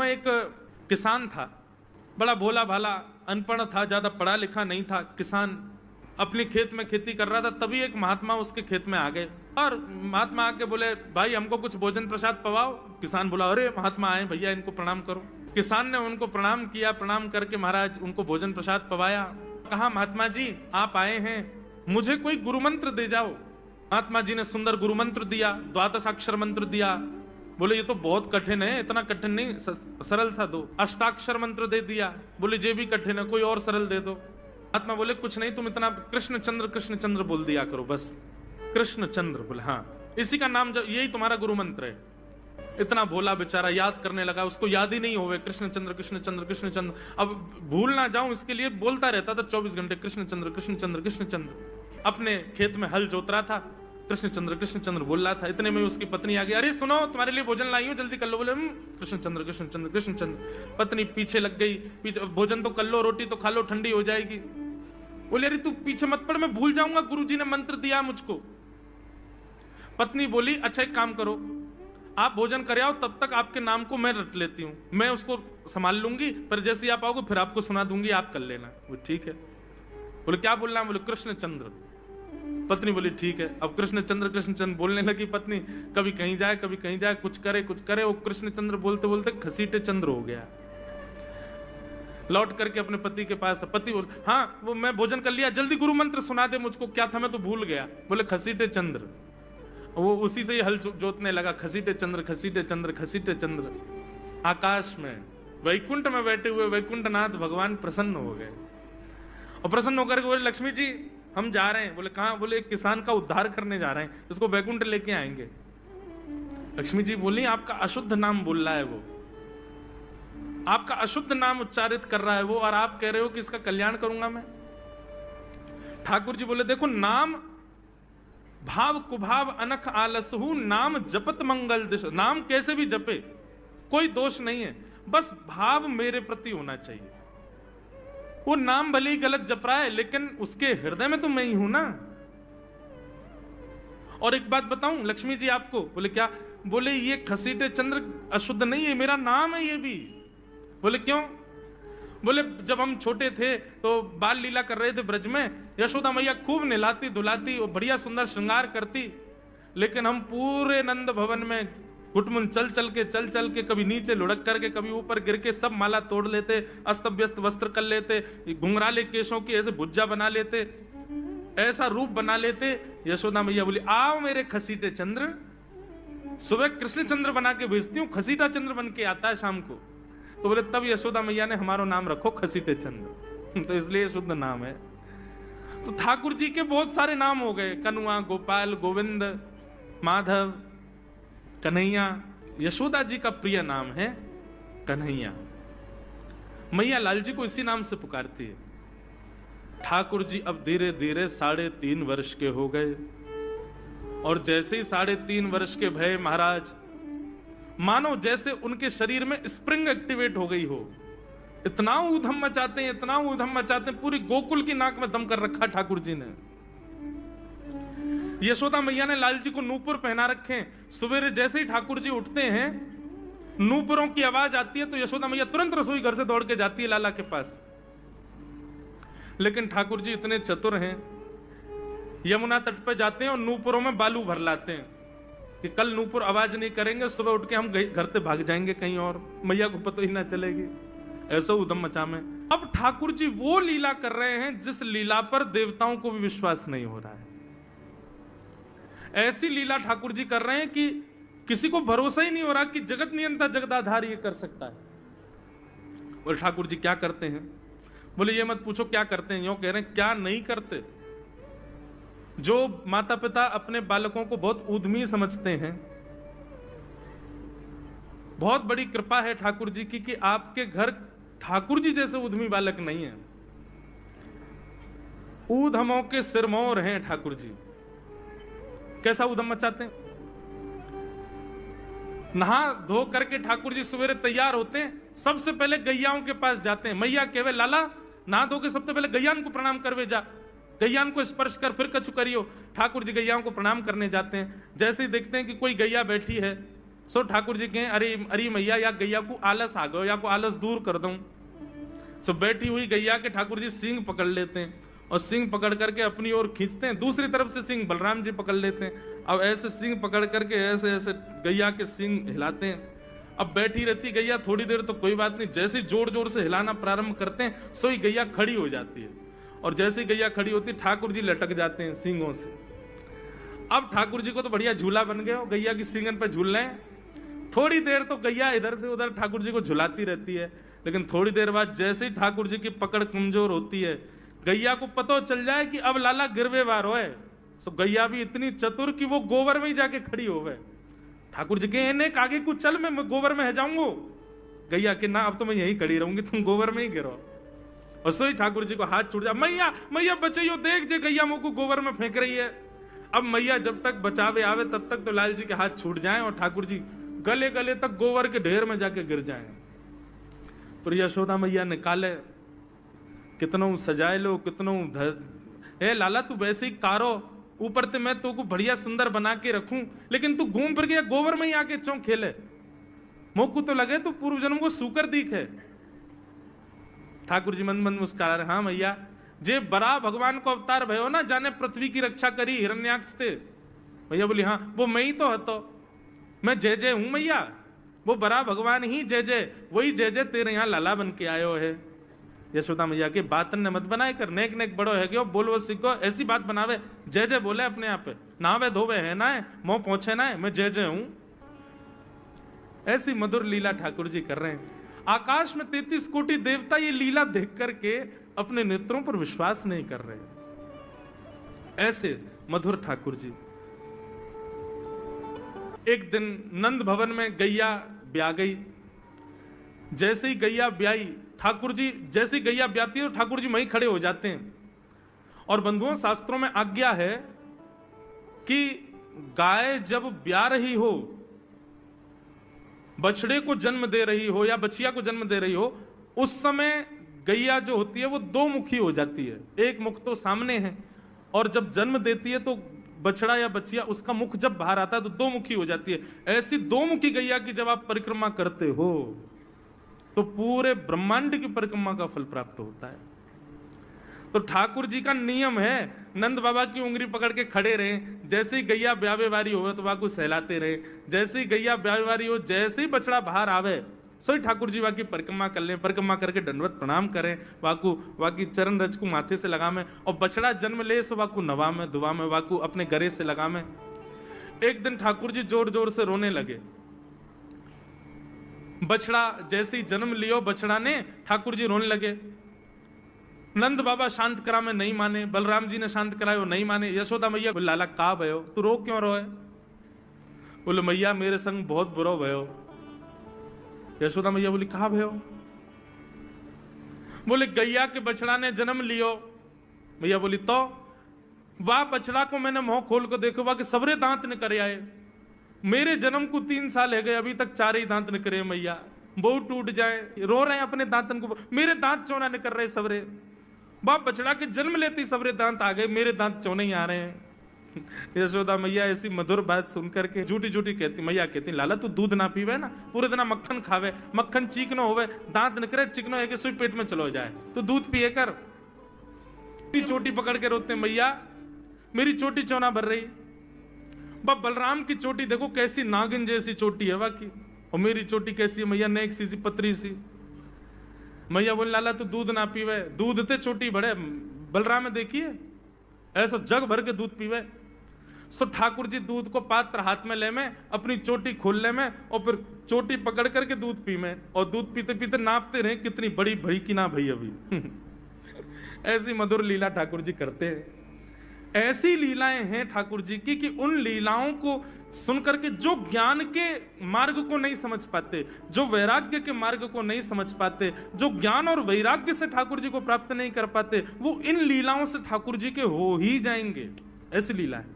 वहां एक किसान था, बड़ा भोला भाला, अनपढ़ था, ज्यादा पढ़ा लिखा नहीं था, किसान अपने खेत में खेती कर रहा था। तभी एक महात्मा उसके खेत में आ गए और महात्मा आके बोले, भाई हमको कुछ भोजन प्रसाद पवाओ। किसान बोला, अरे महात्मा आए भैया, इनको प्रणाम करो। किसान ने उनको प्रणाम किया, प्रणाम करके महाराज उनको भोजन प्रसाद पवाया। कहा, महात्मा जी आप आए हैं, मुझे कोई गुरु मंत्र दे जाओ। महात्मा जी ने सुंदर गुरु मंत्र दिया, द्वादशाक्षर मंत्र दिया। बोले ये तो बहुत कठिन है, इतना कठिन नहीं, सरल सा दो। अष्टाक्षर मंत्र दे दिया। बोले ये भी कठिन है, कोई और सरल दे दो। महात्मा बोले, कुछ नहीं, तुम इतना कृष्ण चंद्र बोल दिया करो बस। कृष्ण चंद्र बोले, हाँ इसी का नाम, यही तुम्हारा गुरु मंत्र है। इतना भोला बेचारा याद करने लगा, उसको याद ही नहीं होवे कृष्ण चंद्र कृष्ण चंद्र कृष्ण चंद्र। अब भूल ना जाऊं इसके लिए बोलता रहता था 24 घंटे, कृष्ण चंद्र कृष्ण चंद्र कृष्ण चंद्र। अपने खेत में हल जोत रहा था, कृष्ण चंद्र बोल रहा था। इतने में उसकी पत्नी आ गई, अरे सुनो तुम्हारे लिए भोजन लाई हूं, जल्दी कर लो। बोले, कृष्ण चंद्र कृष्ण चंद्र कृष्ण चंद्र। पत्नी पीछे लग गई, पीछे, भोजन तो कर लो, रोटी तो खा लो, ठंडी हो जाएगी। बोले, अरे तू पीछे मत पड़, मैं भूल जाऊंगा, गुरुजी ने मंत्र दिया मुझको। पत्नी बोली, अच्छा एक काम करो, आप भोजन कर आओ, तब तक आपके नाम को मैं रट लेती हूँ, मैं उसको संभाल लूंगी, पर जैसे आप आओगे फिर आपको सुना दूंगी, आप कर लेना। वो ठीक है। बोले, क्या बोलना है? बोले, कृष्ण चंद्र। पत्नी बोली, ठीक है। अब कृष्ण चंद्र बोलने लगी पत्नी। कभी कहीं जाए कभी कहीं जाए, कुछ करे। वो कृष्ण चंद्र बोलते बोलते घसीटे चंद्र हो गया। लौट करके अपने पति के पास, पति बोले, हाँ वो मैं भोजन कर लिया, जल्दी गुरु मंत्र सुना दे मुझको, क्या था मैं तो भूल गया। बोले, घसीटे चंद्र। वो उसी से ही हल जोतने लगा, घसीटे चंद्र घसीटे चंद्र घसीटे चंद्र। आकाश में वैकुंठ में बैठे हुए वैकुंठनाथ भगवान प्रसन्न हो गए और प्रसन्न होकर के बोले, लक्ष्मी जी हम जा रहे हैं। बोले, कहां? बोले, एक किसान का उद्धार करने जा रहे हैं, उसको वैकुंठ लेके आएंगे। लक्ष्मी जी बोली, आपका अशुद्ध नाम बोल रहा है वो, आपका अशुद्ध नाम उच्चारित कर रहा है वो, और आप कह रहे हो कि इसका कल्याण करूंगा मैं। ठाकुर जी बोले, देखो नाम भाव कुभाव अनख आलसहु, नाम जपत मंगल दिश। नाम कैसे भी जपे कोई दोष नहीं है, बस भाव मेरे प्रति होना चाहिए। वो नाम भले ही गलत जप रहा है, लेकिन उसके हृदय में तो मैं ही हूं ना। और एक बात बताऊं लक्ष्मी जी आपको। बोले, क्या? बोले, ये घसीटे चंद्र अशुद्ध नहीं है, मेरा नाम है ये भी। बोले, क्यों? बोले, जब हम छोटे थे तो बाल लीला कर रहे थे ब्रज में, यशोदा मैया खूब नहलाती धुलाती और बढ़िया सुंदर श्रृंगार करती, लेकिन हम पूरे नंद भवन में घुटमुन चल चल के कभी नीचे लुढ़क करके, कभी ऊपर गिर के सब माला तोड़ लेते, अस्त व्यस्त वस्त्र कर लेते, घुंघराले केशों की ऐसे भुज्जा बना लेते, ऐसा रूप बना लेते। यशोदा मैया बोली, आओ मेरे घसीटे चंद्र, सुबह कृष्ण चंद्र बना के भेजती हूँ, घसीटा चंद्र बन के आता है शाम को। तो बोले, तब यशोदा मैया ने हमारा नाम रखो घसीटे चंद्र, तो इसलिए शुद्ध नाम है। तो ठाकुर जी के बहुत सारे नाम हो गए, कनुआ, गोपाल, गोविंद, माधव, कन्हैया। यशोदा जी का प्रिय नाम है कन्हैया। मैया लाल जी को इसी नाम से पुकारती है। ठाकुर जी अब धीरे धीरे 3.5 वर्ष के हो गए, और जैसे ही 3.5 वर्ष के भय महाराज, मानो जैसे उनके शरीर में स्प्रिंग एक्टिवेट हो गई हो। इतना ऊधम मचाते हैं, इतना ऊधम मचाते हैं, पूरी गोकुल की नाक में दम कर रखा ठाकुर जी ने। यशोदा मैया ने लाल जी को नूपुर पहना रखे। सवेरे जैसे ही ठाकुर जी उठते हैं, नूपुरों की आवाज आती है तो यशोदा मैया तुरंत रसोई घर से दौड़ के जाती है लाला के पास। लेकिन ठाकुर जी इतने चतुर हैं, यमुना तट पर जाते हैं और नूपुरों में बालू भर लाते हैं कि कल नूपुर आवाज नहीं करेंगे, सुबह उठ के हम घर से भाग जाएंगे कहीं और, मैया को पता ही ना चलेगी। ऐसा उधम मचा में अब ठाकुर जी वो लीला कर रहे हैं जिस लीला पर देवताओं को भी विश्वास नहीं हो रहा है। ऐसी लीला ठाकुर जी कर रहे हैं कि किसी को भरोसा ही नहीं हो रहा कि जगत नियंता जगदाधार ये कर सकता है। बोले, ठाकुर जी क्या करते हैं? बोले, ये मत पूछो क्या करते हैं, यूं कह रहे हैं क्या नहीं करते। जो माता पिता अपने बालकों को बहुत उद्यमी समझते हैं, बहुत बड़ी कृपा है ठाकुर जी की कि आपके घर ठाकुर जी जैसे उद्यमी बालक नहीं है। ऊधमों के सिरमौर हैं ठाकुर जी। कैसा उधम मचाते हैं? नहा धो करके ठाकुर जी सवेरे तैयार होते हैं, सबसे पहले गैयाओं के पास जाते हैं। मैया कहवे, लाला नहा धो के सबसे पहले गैयान को प्रणाम करवे जा, गैयान को स्पर्श कर फिर कछु करियो। ठाकुर जी गैयाओं को प्रणाम करने जाते हैं। जैसे ही देखते हैं कि कोई गैया बैठी है, सो ठाकुर जी कहें अरे अरे मैया या गैया को आलस आ गयो, या को आलस दूर कर दूं। सो बैठी हुई गैया के ठाकुर जी सींग पकड़ लेते हैं और सींग पकड़ करके अपनी ओर खींचते हैं, दूसरी तरफ से सींग बलराम जी पकड़ लेते हैं। अब ऐसे सींग पकड़ करके ऐसे ऐसे गैया के सींग हिलाते हैं। अब बैठी रहती गैया थोड़ी देर तो कोई बात नहीं, जैसे जोर जोर से हिलाना प्रारंभ करते हैं सोई गैया खड़ी हो जाती है, और जैसे गैया खड़ी होती है ठाकुर जी लटक जाते हैं सींगों से। अब ठाकुर जी को तो बढ़िया झूला बन गया, गैया की सींगन पे झूल रहे हैं। थोड़ी देर तो गैया इधर से उधर ठाकुर जी को झुलाती रहती है, लेकिन थोड़ी देर बाद जैसे ही ठाकुर जी की पकड़ कमजोर होती है, गैया को पता चल जाए कि अब लाला गिरवे वार होए, तो गैया भी इतनी चतुर कि वो गोबर में ही जाके खड़ी हो गए। ठाकुर जी के ने आगे कुछ चल, मैं गोबर में जाऊंगा। गैया के ना अब तो मैं यही खड़ी रहूंगी, तुम गोबर में ही गिरो। और सोई ठाकुर जी को हाथ छूट जा, मैया मैया बचाइयो, देख जे गैया मुझको गोबर में फेंक रही है। अब मैया जब तक बचावे आवे तब तक तो लाल जी के हाथ छूट जाएं और ठाकुर जी गले गले तक गोबर के ढेर में जाके गिर जाएं। तो यशोदा मैया निकाले, कितनों सजाए लो, कितनों ए लाला तू वैसे ही कारो, ऊपर ते मैं तो को बढ़िया सुंदर बना के रखूं, लेकिन तू घूम फिर के गोबर में ही आके चौंक खेले। मोकू तो लगे तो पूर्व जन्म को सूकर दीख है। ठाकुर जी मन मन मुस्कुरा रहे, हाँ मैया जे बरा भगवान को अवतार भयो ना, जाने पृथ्वी की रक्षा करी हिरण्याक्ष थे। भैया बोली हाँ वो मैं ही तो हतो, मैं जय जय हूं मैया, वो बरा भगवान ही जय जय, वही जय जय तेरे यहाँ लाला बन के आयो है। यशोदा मैया के बात ने मत बनाए कर, नेक नेक बड़ो है क्यों बोल वो सीखो, ऐसी बात बनावे, जय जय बोले अपने आप पे, नहावे धोवे है ना है, मुंह पहुंचे ना है, मैं जय जय हूं। ऐसी मधुर लीला ठाकुर जी कर रहे हैं। आकाश में 33 कोटि देवता ये लीला देख करके अपने नेत्रों पर विश्वास नहीं कर रहे। ऐसे मधुर ठाकुर जी। एक दिन नंद भवन में गैया ब्याह गई। जैसे ही गैया ब्याई, ठाकुर जी जैसे गैया ब्याती है तो ठाकुर जी वहीं खड़े हो जाते हैं। और बंधुओं शास्त्रों में आज्ञा है कि गाय जब ब्याह रही हो, बछड़े को जन्म दे रही हो या बछिया को जन्म दे रही हो, उस समय गैया जो होती है वो दो मुखी हो जाती है। एक मुख तो सामने है, और जब जन्म देती है तो बछड़ा या बछिया उसका मुख जब बाहर आता है तो दो मुखी हो जाती है। ऐसी दो मुखी गैया की जब आप परिक्रमा करते हो तो पूरे ब्रह्मांड की परिक्रमा का फल प्राप्त होता है। तो ठाकुर जी का नियम है, नंद बाबा की उंगली पकड़ के खड़े रहे, जैसे ही गैया ब्यावे वारी हो तो वाकू सहलाते रहे, जैसे ही गैया ब्यावे वारी हो, जैसे ही बछड़ा बाहर आवे सही ठाकुर जी वाकी परिक्रमा कर लें, परिक्रमा करके दंडवत प्रणाम करें, वाकू वाकी चरण रज को माथे से लगा में, और बछड़ा जन्म ले सो वाकू नवा में दुआ में वाकू अपने गरे से लगा में। एक दिन ठाकुर जी जोर जोर से रोने लगे। बछड़ा जैसे ही जन्म लियो बछड़ा ने, ठाकुर जी रोने लगे। नंद बाबा शांत करा में नहीं माने, बलराम जी ने शांत करायो नहीं माने। यशोदा मैया बोले लाला का भयो, तू रो क्यों रोए? बोले मैया मेरे संग बहुत बुरा भयो। यशोदा मैया बोली कहा भयो? बोले गैया के बछड़ा ने जन्म लियो। मैया बोली तो वाह बछड़ा को मैंने मुंह खोल कर देखो, वाह के सबरे दांत निकल आए। मेरे जन्म को 3 साल है गए, अभी तक 4 ही दांत निकले मैया, बहु टूट जाए, रो रहे हैं अपने दांतन को, मेरे दांत चौना निकल रहे सबरे। बाप बछड़ा के जन्म लेते सबरे दांत आ गए, मेरे दांत चौने ही आ रहे हैं। यशोदा मैया ऐसी मधुर बात सुनकर के झूठी झूठी कहती, मैया कहती लाला तू दूध ना पीवे ना, पूरे दिन मक्खन खावे, मक्खन चिकनो होवे, दांत निकले चिकनो है कि सुई पेट में चलो जाए, तो दूध पिए कर। चोटी पकड़ के रोते मैया मेरी चोटी चौना भर रही। बाप बलराम की चोटी देखो कैसी नागिन जैसी चोटी है वाकई, और मेरी चोटी कैसी है मैया, नेक सी पतरी सी। मैया बोले लाला तू दूध ना पीवे, दूध ते चोटी बड़े, बलराम में देखिए ऐसा जग भर के दूध पीवे। सो ठाकुर जी दूध को पात्र हाथ में ले में, अपनी चोटी खोल ले में, और फिर चोटी पकड़ करके दूध पी में, और दूध पीते पीते नापते रहे कितनी बड़ी भई कि ना भई अभी। ऐसी मधुर लीला ठाकुर जी करते हैं। ऐसी लीलाएं हैं ठाकुर जी की कि उन लीलाओं को सुनकर के जो ज्ञान के मार्ग को नहीं समझ पाते, जो वैराग्य के मार्ग को नहीं समझ पाते, जो ज्ञान और वैराग्य से ठाकुर जी को प्राप्त नहीं कर पाते, वो इन लीलाओं से ठाकुर जी के हो ही जाएंगे। ऐसी लीला है।